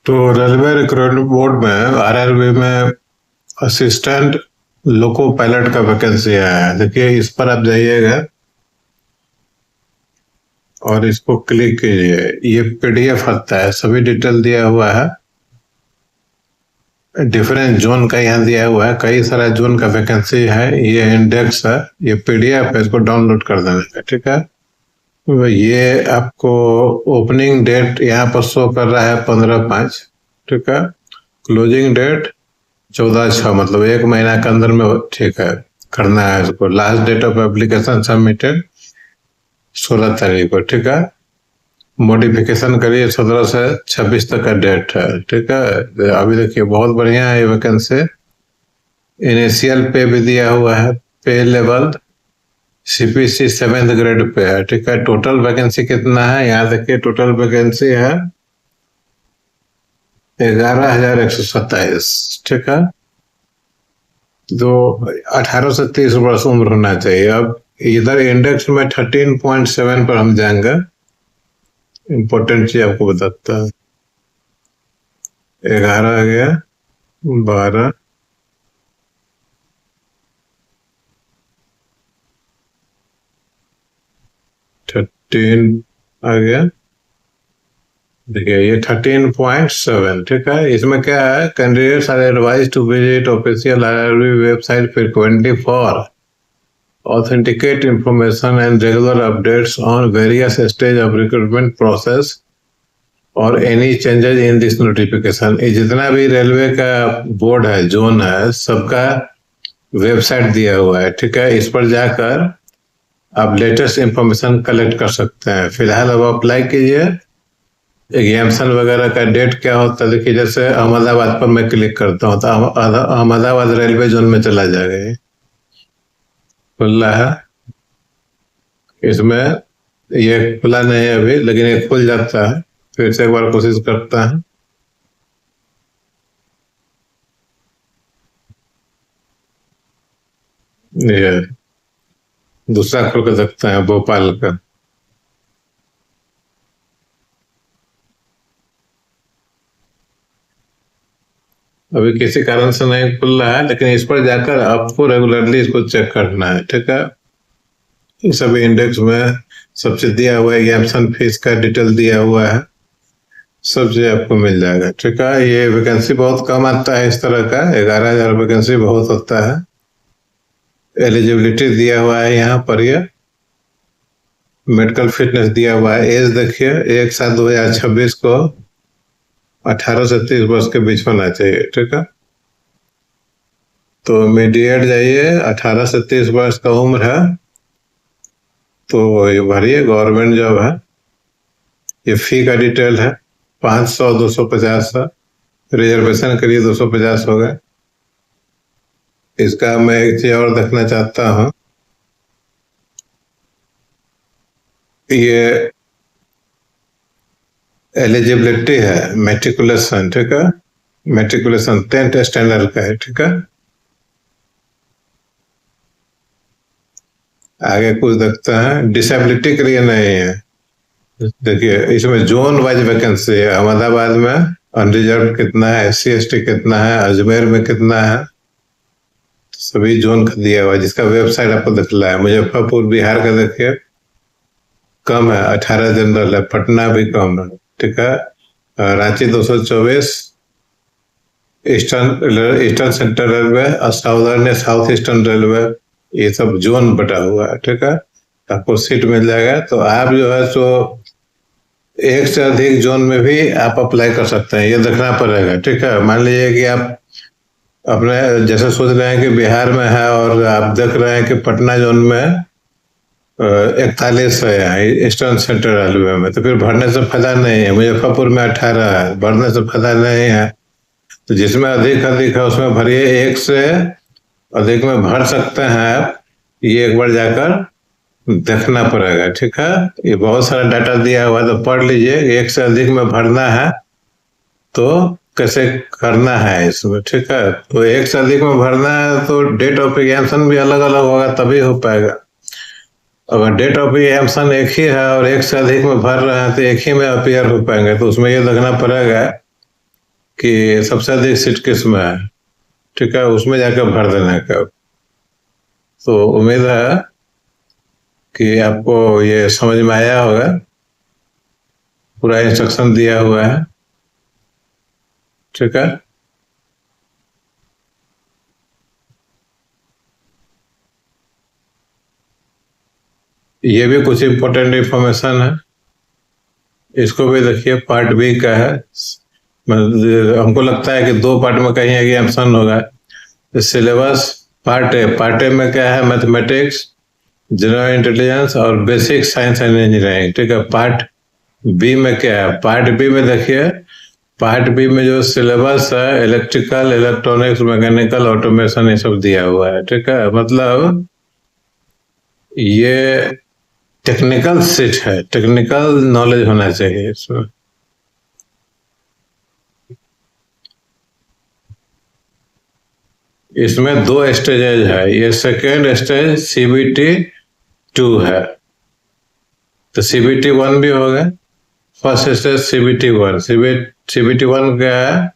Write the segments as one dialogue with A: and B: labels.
A: तो railway recruitment board में RRB में असिस्टेंट लोको पायलट का वैकेंसी आया है। देखिए, इस पर आप जाइएगा और इसको क्लिक कीजिए। ये पीडीएफ आता है, सभी डिटेल दिया हुआ है। डिफरेंट जोन का यहाँ दिया हुआ है, कई सारा जोन का वैकेंसी है। ये इंडेक्स है, ये पीडीएफ है, इसको डाउनलोड कर देना है। ठीक है, तो ये आपको ओपनिंग डेट यहाँ पर शो कर रहा है 15/5। ठीक है, क्लोजिंग डेट 14/6, मतलब 1 महीना के अंदर में ठीक है करना है इसको। Last date of application submitted 16 तारीख को। ठीक है, मॉडिफिकेशन करिए 17 से 26 तक का डेट है। ठीक है, अभी देखिए बहुत बढ़िया है ये वैकेंसी। इनिशियल पे भी दिया हुआ है, पे level CPC 7th grade pay है। ठीक है, टोटल वैकेंसी कितना है यहाँ देखिए। टोटल वैकेंसी है 11,127। ठीक है, तो 18 से 30 वर्ष उम्र होना चाहिए। अब इधर इंडेक्स में 13.7 पर हम जाएंगे। इम्पोर्टेंट चीज आपको बताता है। 11 आ गया, 12, 13 आ गया। देखिए ये 13.7। ठीक है, इसमें क्या है, candidates are advise to visit official RRB website frequently for authenticate information and regular updates on various stage of recruitment process और any changes in this notification। ये जितना भी रेलवे का बोर्ड है, जोन है, सबका वेबसाइट दिया हुआ है। ठीक है, इस पर जाकर आप लेटेस्ट इंफॉर्मेशन कलेक्ट कर सकते हैं। फिलहाल अब अप्लाई कीजिए। एग्जामिनेशन वगैरह का डेट क्या होता है देखिए, जैसे अहमदाबाद पर मैं क्लिक करता हूँ तो अहमदाबाद रेलवे जोन में चला जाएगा। खुला है, इसमें ये खुला नहीं है अभी, लेकिन ये खुल जाता है। फिर से एक बार कोशिश करता है। ये दूसरा खोल कर देखते हैं, भोपाल का। अभी किसी कारण से नहीं खुल रहा है, लेकिन इस पर जाकर आपको रेगुलरली इसको चेक करना है। ठीक है, इस सभी इंडेक्स में सबसे दिया हुआ है, एग्जामिनेशन फीस का डिटेल दिया हुआ है, सब चीज आपको मिल जाएगा। ठीक है, ये वैकेंसी बहुत कम आता है इस तरह का, 11,000 वैकेंसी बहुत होता है। एलिजिबिलिटी दिया हुआ है यहाँ पर, ये मेडिकल फिटनेस दिया हुआ है। एज देखिए, 1/7/2026 को 18 से 30 वर्ष के बीच होना चाहिए। ठीक है, तो इमीडिएट जाइए, 18 से 30 वर्ष का उम्र है तो ये भरिए, गवर्नमेंट जॉब है। ये फी का डिटेल है, 500 250 है। रिजर्वेशन के लिए 250 हो गए। इसका मैं एक चीज और देखना चाहता हूँ, ये एलिजिबिलिटी है मेट्रिकुलेशन। ठीक है, मेट्रिकुलेशन 10th स्टैंडर्ड का है। ठीक है, आगे कुछ देखते हैं, डिसेबिलिटी के लिए नहीं है। देखिए इसमें जोन वाइज वैकेंसी है। अहमदाबाद में अनरिजर्व कितना है, SC/ST कितना है, अजमेर में कितना है, सभी जोन का दिया हुआ है, जिसका वेबसाइट आपको दिखला है। मुजफ्फरपुर बिहार का देखिए कम है, 18 जनरल है। पटना भी कम है। ठीक है, Ranchi 224, eastern central railway, southern south eastern railway, ये सब जोन बटा हुआ है। ठीक है, आपको सीट मिल जाएगा। तो आप जो है सो एक से अधिक जोन में भी आप अप्लाई कर सकते हैं, ये देखना पड़ेगा। ठीक है, मान लीजिए कि आप अपने जैसे सोच रहे हैं कि बिहार में है और आप देख रहे हैं कि पटना जोन में 41 है ईस्टर्न सेंट्रल रेलवे में, तो फिर भरने से फायदा नहीं है। मुजफ्फरपुर में 18 है, भरने से फायदा नहीं है। तो जिसमें अधिक है उसमें भरिए, एक से अधिक में भर सकते हैं आप, ये एक बार जाकर देखना पड़ेगा। ठीक है, ये बहुत सारा डाटा दिया हुआ है, तो पढ़ लीजिए। एक से अधिक में भरना है तो कैसे करना है इसमें। ठीक है, तो एक से अधिक में भरना है तो डेट ऑफ एग्जामिनेशन भी अलग अलग होगा, तभी हो पाएगा। अगर डेट ऑफ एग्जामिनेशन एक ही है और एक से अधिक में भर रहे हैं तो एक ही में अपीयर हो पाएंगे। तो उसमें ये देखना पड़ेगा कि सबसे अधिक सीट किस में है, ठीक है, उसमें जाकर भर देना का। तो उम्मीद है कि आपको ये समझ में आया होगा, पूरा इंस्ट्रक्शन दिया हुआ है, ठीक है। ये भी कुछ इम्पोर्टेंट इंफॉर्मेशन है, इसको भी देखिए, पार्ट बी का है। हमको लगता है कि 2 पार्ट में कहीं एग्जाम्पशन होगा। सिलेबस पार्ट ए में क्या है, मैथमेटिक्स, जनरल इंटेलिजेंस और बेसिक साइंस एंड इंजीनियरिंग, ठीक है। पार्ट बी में क्या है, पार्ट बी में देखिए, पार्ट बी में जो सिलेबस है, इलेक्ट्रिकल, इलेक्ट्रॉनिक्स, मैकेनिकल, ऑटोमेशन, ये सब दिया हुआ है, ठीक है। मतलब ये टेक्निकल सेट है, टेक्निकल नॉलेज होना चाहिए इसमें। इसमें 2 स्टेजेज है, ये सेकेंड स्टेज CBT 2 है, तो CBT 1 भी होगा। फर्स्ट स्टेज CBT 1, CBT 1 क्या है,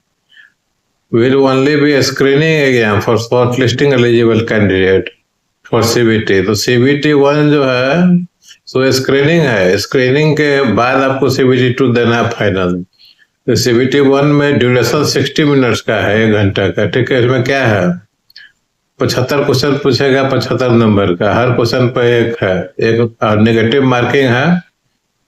A: will only be a screening exam for shortlisting eligible candidate for CBT। तो CBT 1 जो है तो स्क्रीनिंग है, स्क्रीनिंग के बाद आपको CBT 2 देना है फाइनल। तो CBT 1 में ड्यूरेशन 60 मिनट्स का है, 1 घंटा का, ठीक है। इसमें क्या है, 75 क्वेश्चन पूछेगा, 75 नंबर का, हर क्वेश्चन पर एक है, एक नेगेटिव मार्किंग है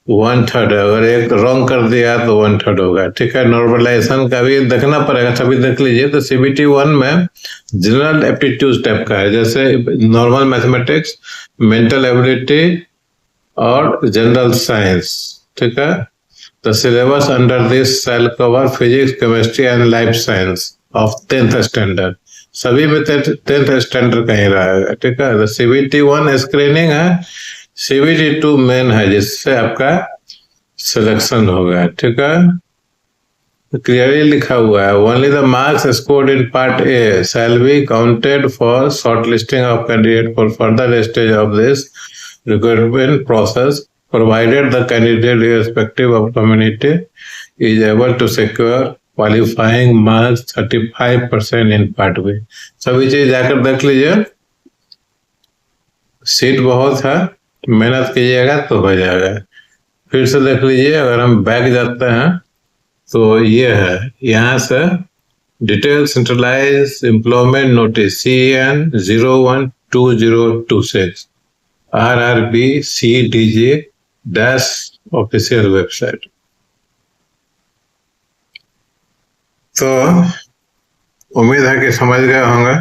A: 1/3, अगर एक रॉन्ग कर दिया तो 1/3 होगा, ठीक है। नॉर्मलाइजेशन का भी देखना पड़ेगा, सभी देख लीजिए। तो CBT 1 में जनरल एप्टीट्यूड टाइप का है, जैसे नॉर्मल मैथमेटिक्स, मेंटल एबिलिटी और जनरल साइंस, ठीक है। The syllabus under this shall cover physics, chemistry and life science of 10th standard। सभी में 10th standard का ही रहेगा, ठीक है। तो CBT 1 स्क्रीनिंग है, CBT 2 मेन है, जिससे आपका सिलेक्शन होगा, ठीक है। क्लियरली लिखा हुआ है, only the marks scored in part A shall be counted for short listing of candidate for further stage of this recruitment process, provided the candidate irrespective of community is able to secure qualifying marks 35% in part B। सभी चीज जाकर देख लीजिए, seat बहुत है, मेहनत कीजिएगा तो हो जाएगा। फिर से देख लीजिए, अगर हम बैक जाते हैं तो ये है, यहाँ से detail centralise employment notice CN 012026 RRB CDG dash official website. तो उम्मीद है कि समझ गए होंगे।